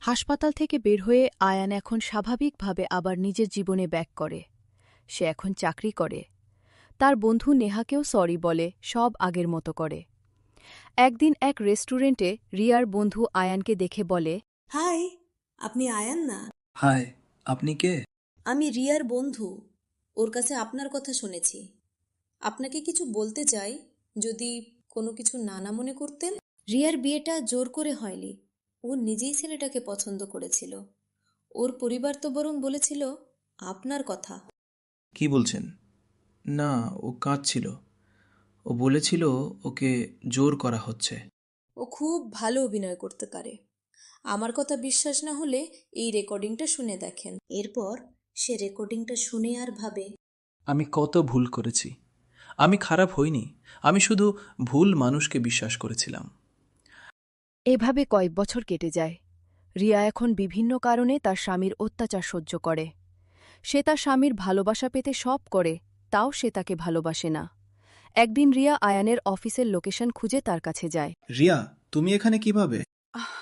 হাসপাতাল থেকে বের হয়ে আয়ান এখন স্বাভাবিকভাবে আবার নিজের জীবনে ব্যাক করে। সে এখন চাকরি করে। তার বন্ধু নেহাকেও সরি বলে, সব আগের মতো করে। একদিন এক রেস্টুরেন্টে রিয়ার বন্ধু আয়ানকে দেখে বলে, হাই, আপনি আয়ান না? হাই, আপনি কে? আমি রিয়ার বন্ধু। ওর কাছে আপনার কথা শুনেছি। আপনাকে কিছু বলতে চাই, যদি কোনো কিছু না মনে করতেন। রিয়ার বিয়েটা জোর করে হয়নি, ও নিজেই ছেলেটাকে পছন্দ করেছিল। ওর পরিবার তো বরং বলেছিল আপনার কথা। কি বলছেন? না, ও কাঁদছিল। ও বলেছিল ওকে জোর করা হচ্ছে। ও খুব ভালো অভিনয় করতে পারে। আমার কথা বিশ্বাস না হলে এই রেকর্ডিংটা শুনে দেখেন। এরপর সে রেকর্ডিংটা শুনে আর ভাবে, আমি কত ভুল করেছি। আমি খারাপ হইনি, আমি শুধু ভুল মানুষকে বিশ্বাস করেছিলাম। এভাবে কয়েক বছর কেটে যায়। রিয়া এখন বিভিন্ন কারণে তার স্বামীর অত্যাচার সহ্য করে। সে তার স্বামীর ভালোবাসা পেতে সব করে, তাও সে তাকে ভালোবাসে না। একদিন রিয়া আয়ানের অফিসের লোকেশন খুঁজে তার কাছে যায়। রিয়া, তুমি এখানে কিভাবে?